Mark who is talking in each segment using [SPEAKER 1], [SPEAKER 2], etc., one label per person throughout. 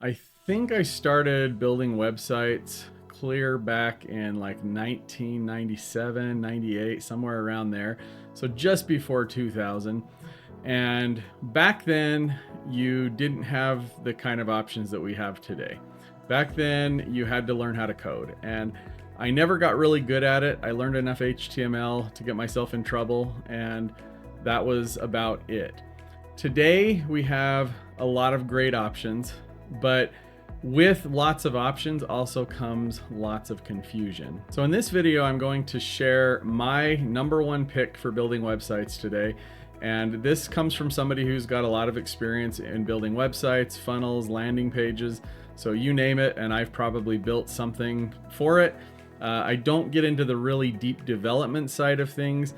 [SPEAKER 1] I think I started building websites clear back in like 1997, 98, somewhere around there. So just before 2000. And back then, you didn't have the kind of options that we have today. Back then, you had to learn how to code. And I never got really good at it. I learned enough HTML to get myself in trouble, and that was about it. Today, we have a lot of great options, but with lots of options also comes lots of confusion. So in this video, I'm going to share my number one pick for building websites today. And this comes from somebody who's got a lot of experience in building websites, funnels, landing pages. So you name it, and I've probably built something for it. I don't get into the really deep development side of things,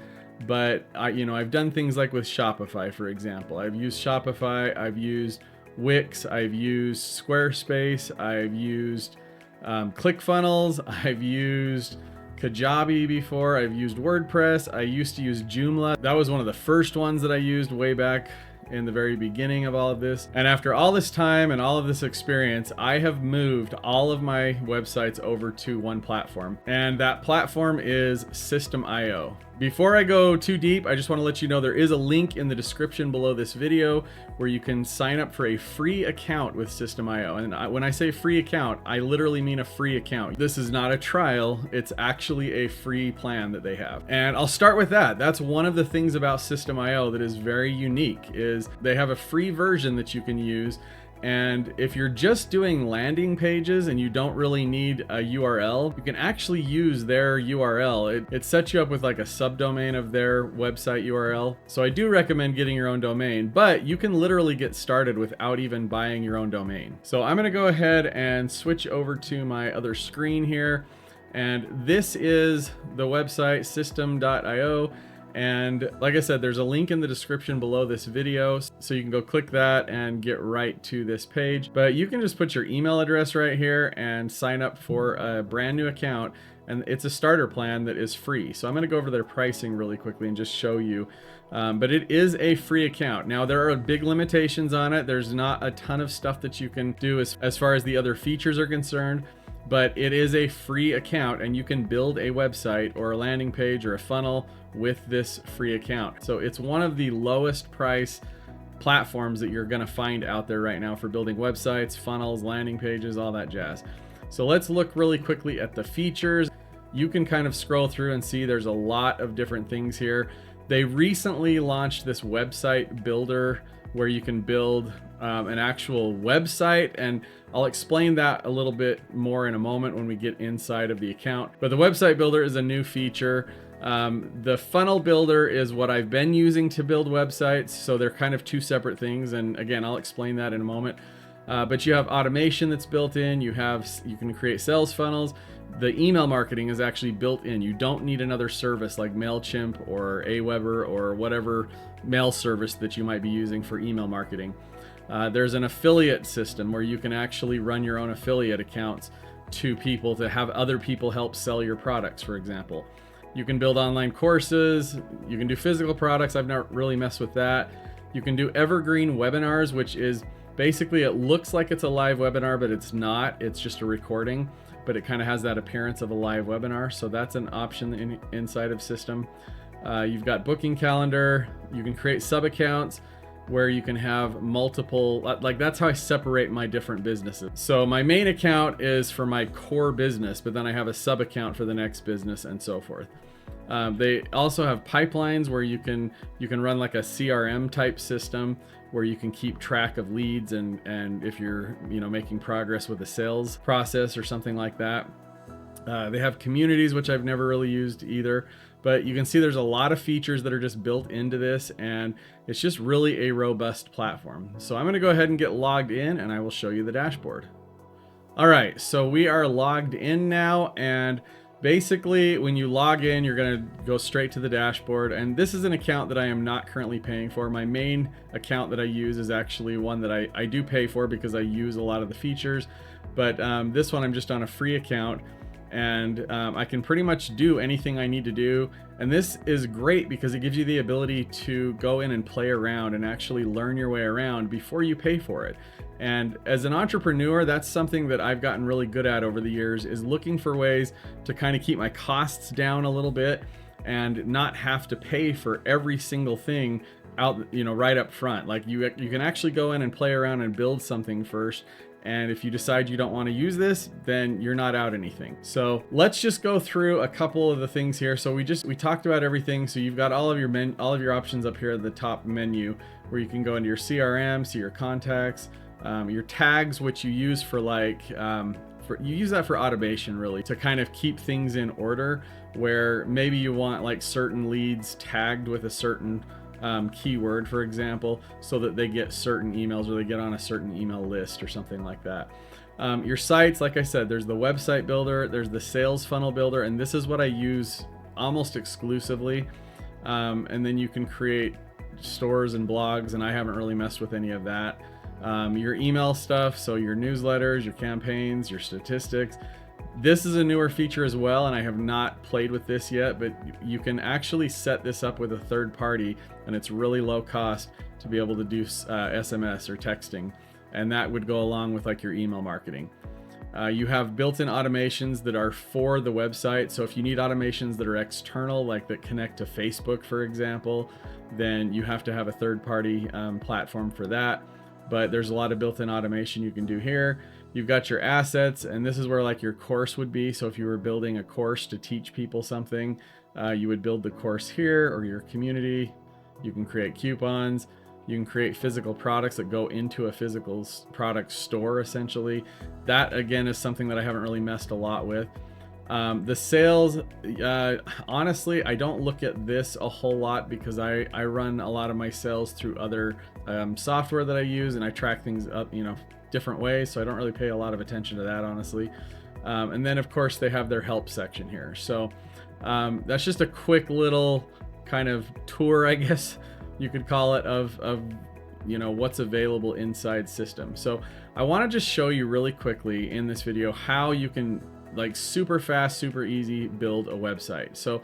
[SPEAKER 1] but I've done things like with Shopify, for example. I've used Shopify, I've used Wix, I've used Squarespace, I've used ClickFunnels, I've used Kajabi before, I've used WordPress, I used to use Joomla. That was one of the first ones that I used way back in the very beginning of all of this. And after all this time and all of this experience, I have moved all of my websites over to one platform, and that platform is Systeme. Before I go too deep, I just want to let you know there is a link in the description below this video where you can sign up for a free account with Systeme. And when I say free account, I literally mean a free account. This is not a trial, it's actually a free plan that they have. And I'll start with that. That's one of the things about Systeme that is very unique, is they have a free version that you can use. And if you're just doing landing pages and you don't really need a URL, you can actually use their URL. It sets you up with like a subdomain of their website URL. So I do recommend getting your own domain, but you can literally get started without even buying your own domain. So I'm gonna go ahead and switch over to my other screen here. And this is the website, systeme.io. And like I said, there's a link in the description below this video, so you can go click that and get right to this page. But you can just put your email address right here and sign up for a brand new account. And it's a starter plan that is free. So I'm going to go over their pricing really quickly and just show you. But it is a free account. Now, there are big limitations on it. There's not a ton of stuff that you can do as far as the other features are concerned. But it is a free account, and you can build a website or a landing page or a funnel with this free account. So it's one of the lowest price platforms that you're going to find out there right now for building websites, funnels, landing pages, all that jazz. So let's look really quickly at the features. You can kind of scroll through and see there's a lot of different things here. They recently launched this website builder where you can build an actual website, and I'll explain that a little bit more in a moment when we get inside of the account. But the website builder is a new feature. The funnel builder is what I've been using to build websites, so they're kind of two separate things, and again, I'll explain that in a moment. But you have automation that's built in, you can create sales funnels. The email marketing is actually built in. You don't need another service like MailChimp or Aweber or whatever mail service that you might be using for email marketing. There's an affiliate system where you can actually run your own affiliate accounts to people to have other people help sell your products, for example. You can build online courses, you can do physical products. I've not really messed with that. You can do evergreen webinars, which is basically, it looks like it's a live webinar, but it's not. It's just a recording, but it kind of has that appearance of a live webinar. So that's an option inside of Systeme. You've got booking calendar. You can create sub accounts where you can have multiple, like that's how I separate my different businesses. So my main account is for my core business, but then I have a sub account for the next business and so forth. They also have pipelines where you can run like a CRM type system where you can keep track of leads and if you're making progress with the sales process or something like that. They have communities, which I've never really used either, but you can see there's a lot of features that are just built into this, and it's just really a robust platform. So I'm going to go ahead and get logged in, and I will show you the dashboard. All right, so we are logged in now, and basically when you log in, you're going to go straight to the dashboard, and this is an account that I am not currently paying for. My main account that I use is actually one that I do pay for because I use a lot of the features, but this one I'm just on a free account. and I can pretty much do anything I need to do. And this is great because it gives you the ability to go in and play around and actually learn your way around before you pay for it. And as an entrepreneur, that's something that I've gotten really good at over the years, is looking for ways to kind of keep my costs down a little bit and not have to pay for every single thing out, right up front. Like you can actually go in and play around and build something first. And if you decide you don't want to use this, then you're not out anything. So let's just go through a couple of the things here. So we talked about everything. So you've got all of your options up here at the top menu, where you can go into your CRM, see your contacts, your tags, which you use for you use that for automation, really, to kind of keep things in order, where maybe you want like certain leads tagged with a certain keyword, for example, so that they get certain emails or they get on a certain email list or something like that. Your sites, like I said, there's the website builder, there's the sales funnel builder, and this is what I use almost exclusively. And then you can create stores and blogs, and I haven't really messed with any of that. Your email stuff, so your newsletters, your campaigns, your statistics. This is a newer feature as well, and I have not played with this yet, but you can actually set this up with a third party, and it's really low cost to be able to do SMS or texting, and that would go along with like your email marketing. You have built-in automations that are for the website, so if you need automations that are external, like that connect to Facebook, for example, then you have to have a third-party platform for that. But there's a lot of built-in automation you can do here. You've got your assets, and this is where like your course would be. So if you were building a course to teach people something, you would build the course here, or your community. You can create coupons. You can create physical products that go into a physical product store, essentially. That, again, is something that I haven't really messed a lot with. The sales, honestly, I don't look at this a whole lot because I run a lot of my sales through other software that I use, and I track things up, different ways. So I don't really pay a lot of attention to that, honestly. And then of course they have their help section here. So that's just a quick little kind of tour, I guess you could call it, of what's available inside System. So I want to just show you really quickly in this video how you can, like, super fast, super easy, build a website. So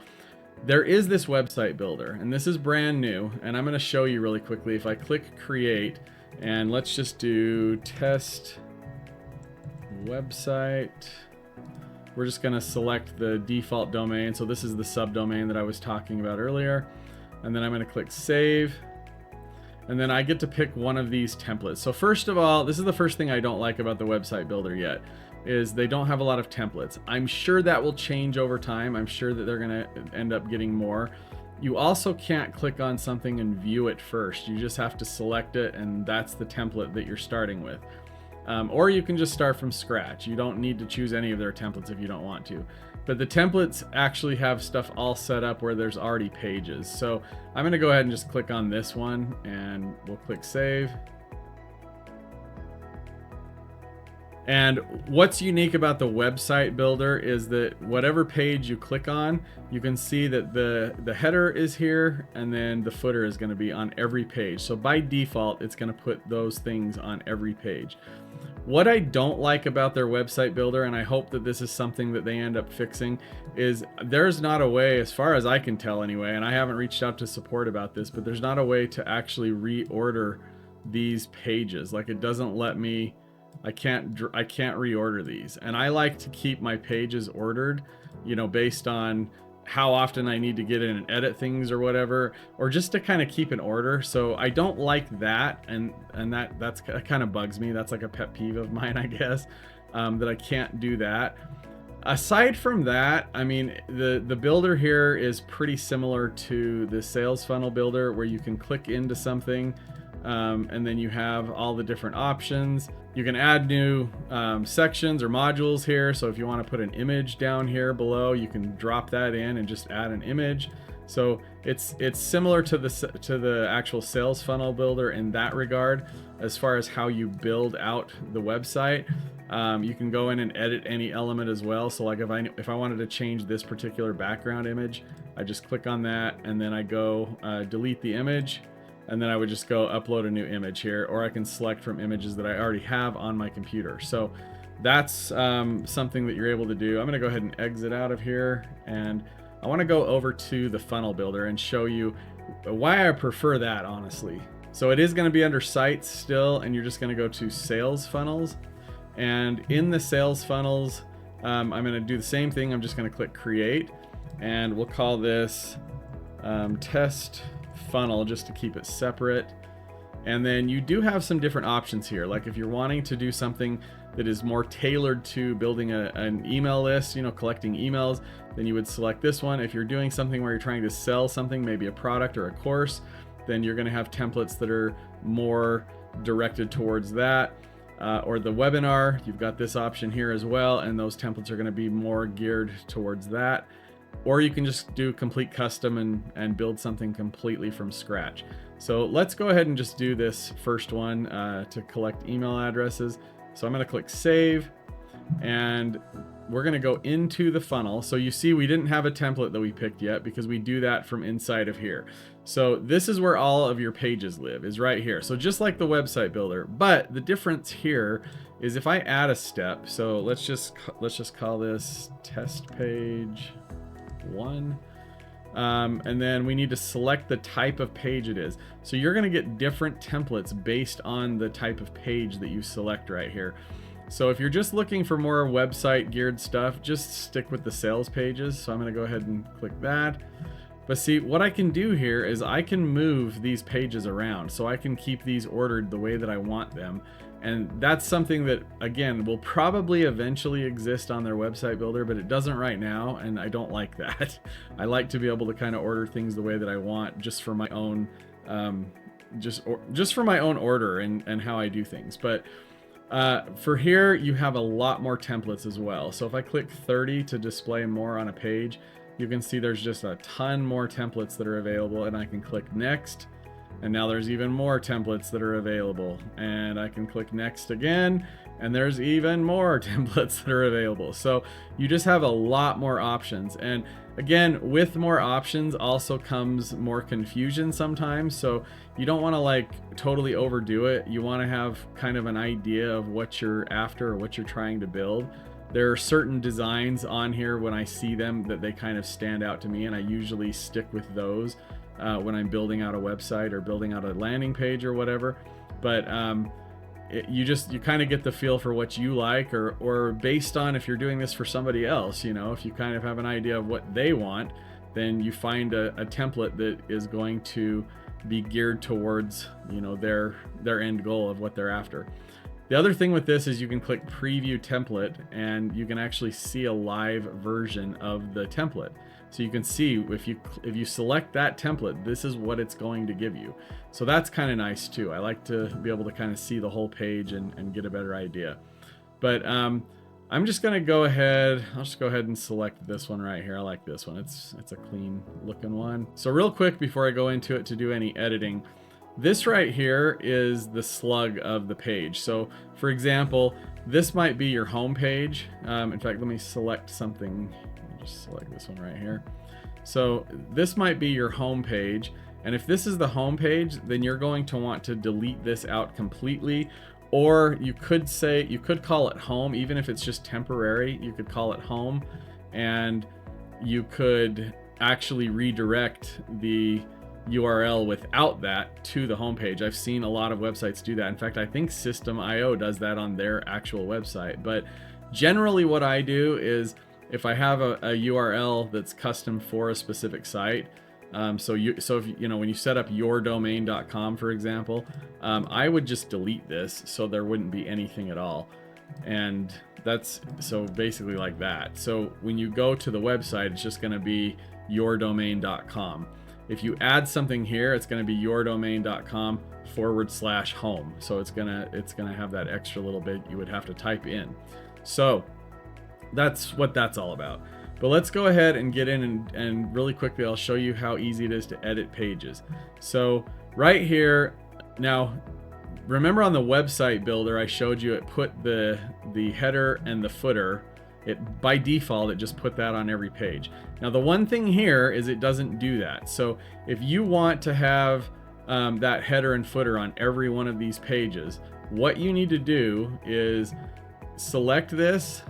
[SPEAKER 1] there is this website builder, and this is brand new, and I'm going to show you really quickly. If I click create, and let's just do test website, we're just going to select the default domain. So this is the subdomain that I was talking about earlier, and then I'm going to click save, and then I get to pick one of these templates. So first of all, this is the first thing I don't like about the website builder yet, is they don't have a lot of templates. I'm sure that will change over time. I'm sure that they're gonna end up getting more. You also can't click on something and view it first. You just have to select it, and that's the template that you're starting with. Or you can just start from scratch. You don't need to choose any of their templates if you don't want to. But the templates actually have stuff all set up where there's already pages. So I'm gonna go ahead and just click on this one, and we'll click save. And what's unique about the website builder is that whatever page you click on, you can see that the header is here, and then the footer is going to be on every page. So by default, it's going to put those things on every page. What I don't like about their website builder, and I hope that this is something that they end up fixing, is there's not a way, as far as I can tell anyway, and I haven't reached out to support about this, but there's not a way to actually reorder these pages. Like, it doesn't let me, I can't reorder these. And I like to keep my pages ordered, based on how often I need to get in and edit things or whatever, or just to kind of keep in order. So I don't like that, and that kind of bugs me. That's like a pet peeve of mine, I guess, that I can't do that. Aside from that, I mean, the builder here is pretty similar to the sales funnel builder, where you can click into something, and then you have all the different options. You can add new sections or modules here. So if you want to put an image down here below, you can drop that in and just add an image. So it's similar to the actual sales funnel builder in that regard, as far as how you build out the website. You can go in and edit any element as well. So like if I wanted to change this particular background image, I just click on that, and then I go delete the image, and then I would just go upload a new image here, or I can select from images that I already have on my computer. So that's something that you're able to do. I'm going to go ahead and exit out of here, and I want to go over to the funnel builder and show you why I prefer that, honestly. So it is going to be under sites still, and you're just going to go to sales funnels, and in the sales funnels I'm going to do the same thing. I'm just going to click create, and we'll call this test funnel just to keep it separate. And then you do have some different options here, like if you're wanting to do something that is more tailored to building an email list, collecting emails, then you would select this one. If you're doing something where you're trying to sell something, maybe a product or a course, then you're going to have templates that are more directed towards that. Or the webinar, you've got this option here as well, and those templates are going to be more geared towards that. Or you can just do complete custom and build something completely from scratch. So let's go ahead and just do this first one to collect email addresses. So I'm going to click save, and we're going to go into the funnel. So you see we didn't have a template that we picked yet because we do that from inside of here. So this is where all of your pages live, is right here. So just like the website builder, but the difference here is if I add a step, so let's just call this test page 1. And then we need to select the type of page it is. So you're going to get different templates based on the type of page that you select right here. So if you're just looking for more website geared stuff, just stick with the sales pages. So I'm going to go ahead and click that. But see, what I can do here is I can move these pages around, so I can keep these ordered the way that I want them. And that's something that, again, will probably eventually exist on their website builder, but it doesn't right now, and I don't like that. I like to be able to kind of order things the way that I want, just for my own, just for my own order and how I do things. But for here, you have a lot more templates as well. So if I click 30 to display more on a page, you can see there's just a ton more templates that are available, and I can click next. And now there's even more templates that are available, and I can click next again, and there's even more templates that are available. So you just have a lot more options. And again, with more options also comes more confusion sometimes. So you don't want to like totally overdo it. You want to have kind of an idea of what you're after or what you're trying to build. There are certain designs on here when I see them that they kind of stand out to me, and I usually stick with those when I'm building out a website or building out a landing page or whatever. But you kind of get the feel for what you like, or based on if you're doing this for somebody else, if you kind of have an idea of what they want, then you find a template that is going to be geared towards their end goal of what they're after. The other thing with this is you can click preview template, and you can actually see a live version of the template. So you can see if you select that template, this is what it's going to give you. So that's kind of nice too. I like to be able to kind of see the whole page and get a better idea. But I'm just going to go ahead. I'll just go ahead and select this one right here. I like this one. It's a clean looking one. So real quick before I go into it to do any editing, this right here is the slug of the page. So for example, this might be your home page. In fact, let me select something. Just select this one right here. So this might be your home page, and if this is the home page, then you're going to want to delete this out completely, or you could call it home. Even if it's just temporary, you could call it home, and you could actually redirect the URL without that to the home page. I've seen a lot of websites do that. In fact, I think Systeme.io does that on their actual website. But generally what I do is, if I have a URL that's custom for a specific site, so if when you set up yourdomain.com, for example, I would just delete this so there wouldn't be anything at all. And that's so basically like that. So when you go to the website, it's just going to be yourdomain.com. If you add something here, it's going to be yourdomain.com/home. So it's gonna have that extra little bit you would have to type in. So that's what that's all about. But let's go ahead and get in, and really quickly I'll show you how easy it is to edit pages. So right here, now remember on the website builder I showed you it put the header and the footer. By default it just put that on every page. Now the one thing here is it doesn't do that. So if you want to have that header and footer on every one of these pages, what you need to do is select this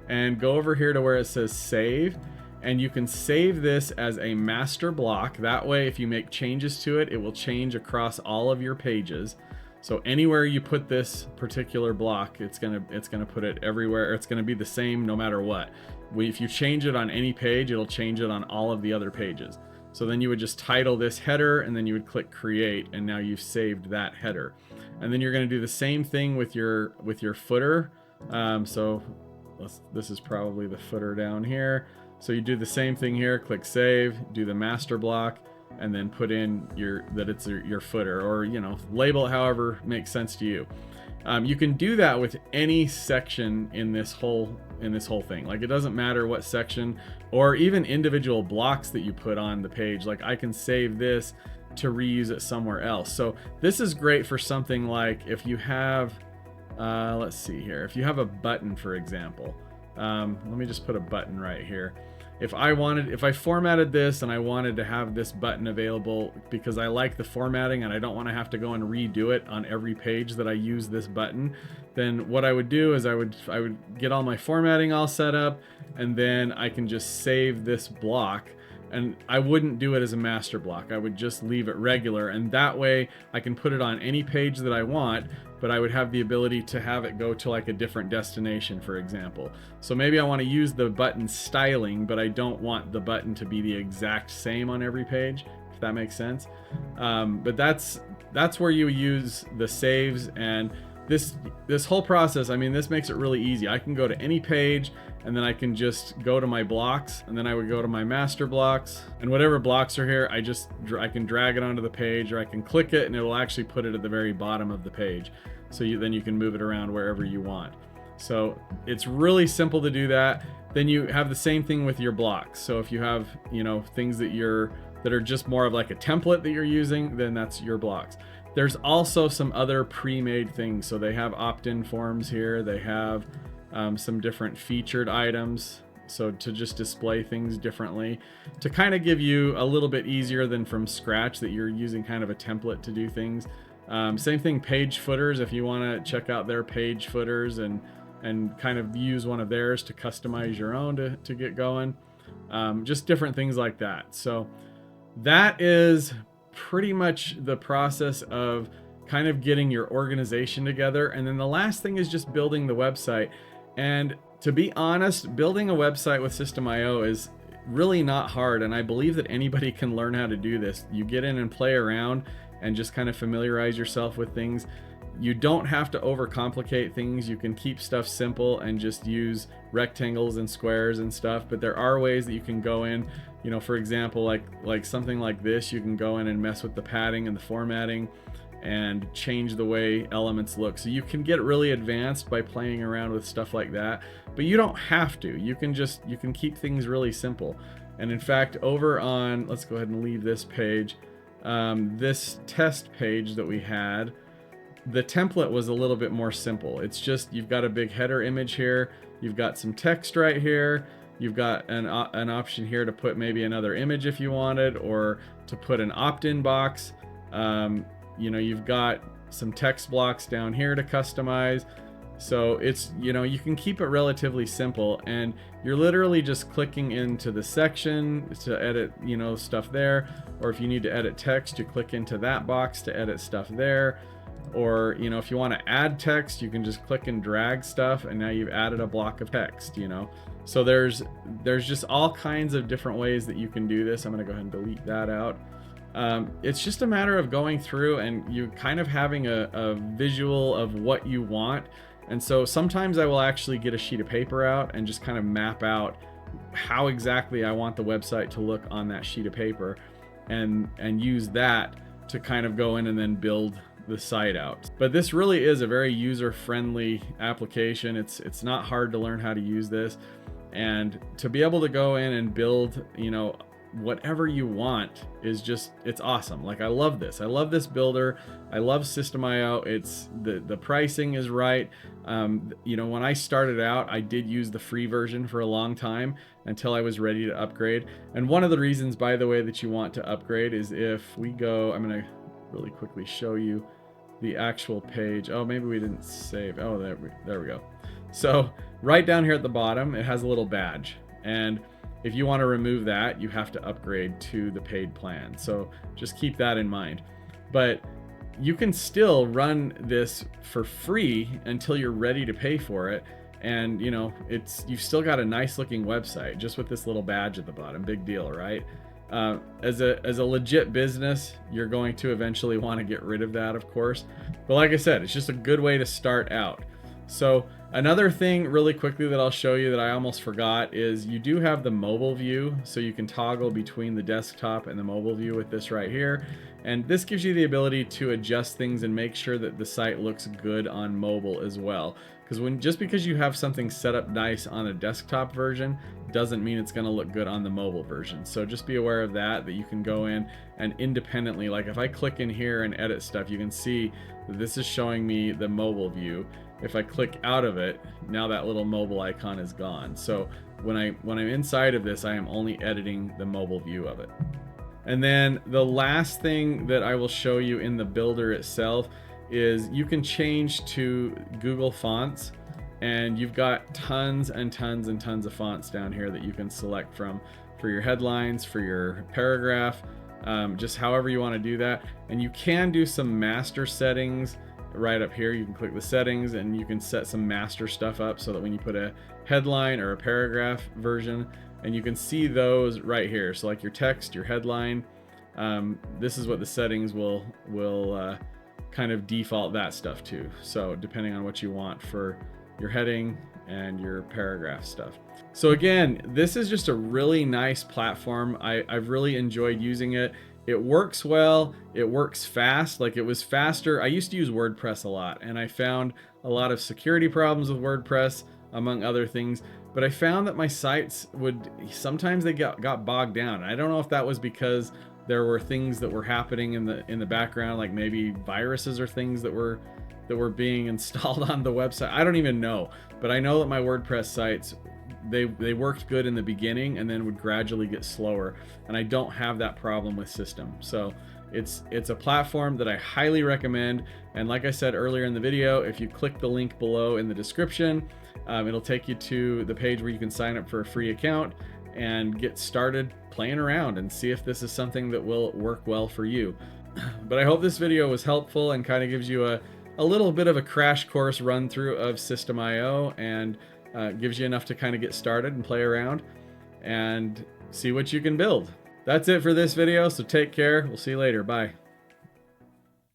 [SPEAKER 1] and go over here to where it says save, and you can save this as a master block. That way, if you make changes to it, it will change across all of your pages. So anywhere you put this particular block, it's gonna put it everywhere. It's gonna be the same no matter what. If you change it on any page, it'll change it on all of the other pages. So then you would just title this header, and then you would click create, and now you've saved that header. And then you're gonna do the same thing with your footer. This is probably the footer down here. So you do the same thing here, click save, do the master block, and then put in it's your footer, or label it however makes sense to you. You can do that with any section in this whole thing. Like, it doesn't matter what section, or even individual blocks that you put on the page. Like, I can save this to reuse it somewhere else. So this is great for something like if you have let's see here, if you have a button, for example. Let me just put a button right here. If I formatted this and I wanted to have this button available because I like the formatting and I don't want to have to go and redo it on every page that I use this button, then what I would do is I would get all my formatting all set up, and then I can just save this block. And I wouldn't do it as a master block. I would just leave it regular, and that way I can put it on any page that I want, but I would have the ability to have it go to like a different destination, for example. So maybe I want to use the button styling, but I don't want the button to be the exact same on every page, if that makes sense. But that's where you use the saves, and this whole process, I mean, this makes it really easy. I can go to any page, and then I can just go to my blocks, and then I would go to my master blocks, and whatever blocks are here, I can drag it onto the page, or I can click it and it will actually put it at the very bottom of the page. So then you can move it around wherever you want. So it's really simple to do that. Then you have the same thing with your blocks. So if you have, things that are just more of like a template that you're using, then that's your blocks. There's also some other pre-made things. So they have opt-in forms here. They have some different featured items, so to just display things differently, to kind of give you a little bit easier than from scratch that you're using kind of a template to do things. Same thing, page footers, if you want to check out their page footers and kind of use one of theirs to customize your own to get going. Just different things like that. So that is pretty much the process of kind of getting your organization together. And then the last thing is just building the website. And to be honest, building a website with Systeme.io is really not hard, and I believe that anybody can learn how to do this. You get in and play around and just kind of familiarize yourself with things. You don't have to overcomplicate things. You can keep stuff simple and just use rectangles and squares and stuff, but there are ways that you can go in, for example, like something like this, you can go in and mess with the padding and the formatting and change the way elements look. So you can get really advanced by playing around with stuff like that, but you don't have to. You can keep things really simple. And in fact, over on, let's go ahead and leave this page, this test page that we had, the template was a little bit more simple. It's just, you've got a big header image here, you've got some text right here, you've got an option here to put maybe another image if you wanted, or to put an opt-in box. You've got some text blocks down here to customize. So it's, you can keep it relatively simple, and you're literally just clicking into the section to edit, stuff there. Or if you need to edit text, you click into that box to edit stuff there. Or, if you want to add text, you can just click and drag stuff, and now you've added a block of text, So there's just all kinds of different ways that you can do this. I'm going to go ahead and delete that out. It's just a matter of going through and you kind of having a visual of what you want. And so sometimes I will actually get a sheet of paper out and just kind of map out how exactly I want the website to look on that sheet of paper, and use that to kind of go in and then build the site out. But this really is a very user-friendly application. It's not hard to learn how to use this, and to be able to go in and build, whatever you want is just, it's awesome. Like, I love this builder. I love Systeme.io. It's the pricing is right. When I started out, I did use the free version for a long time until I was ready to upgrade. And one of the reasons, by the way, that you want to upgrade is if we go, I'm going to really quickly show you the actual page. Oh, maybe we didn't save. Oh, there we go. So right down here at the bottom, it has a little badge. And if you want to remove that, you have to upgrade to the paid plan. So just keep that in mind. But you can still run this for free until you're ready to pay for it. And you know, you've still got a nice looking website just with this little badge at the bottom. Big deal, right? As a legit business, you're going to eventually want to get rid of that, of course. But like I said, it's just a good way to start out. So another thing really quickly that I'll show you that I almost forgot is you do have the mobile view. So you can toggle between the desktop and the mobile view with this right here. And this gives you the ability to adjust things and make sure that the site looks good on mobile as well. Because just because you have something set up nice on a desktop version doesn't mean it's going to look good on the mobile version. So just be aware of that you can go in and independently, like if I click in here and edit stuff, you can see that this is showing me the mobile view. If I click out of it, now that little mobile icon is gone. So when I'm inside of this, I am only editing the mobile view of it. And then the last thing that I will show you in the builder itself is you can change to Google Fonts, and you've got tons and tons and tons of fonts down here that you can select from for your headlines, for your paragraph, just however you want to do that. And you can do some master settings right up here. You can click the settings and you can set some master stuff up so that when you put a headline or a paragraph version, and you can see those right here. So like your text, your headline, this is what the settings will kind of default that stuff to. So depending on what you want for your heading and your paragraph stuff. So again, this is just a really nice platform. I've really enjoyed using it. It works well, it works fast. Like it was faster. I used to use WordPress a lot, and I found a lot of security problems with WordPress, among other things. But I found that my sites sometimes they got bogged down. I don't know if that was because there were things that were happening in the background, like maybe viruses or things that were being installed on the website. I don't even know, but I know that my WordPress sites, they worked good in the beginning and then would gradually get slower, and I don't have that problem with Systeme. So it's a platform that I highly recommend. And like I said earlier in the video, if you click the link below in the description, it'll take you to the page where you can sign up for a free account and get started playing around and see if this is something that will work well for you. But I hope this video was helpful and kind of gives you a little bit of a crash course run through of Systeme.io, and gives you enough to kind of get started and play around and see what you can build. That's it for this video, so take care. We'll see you later. Bye.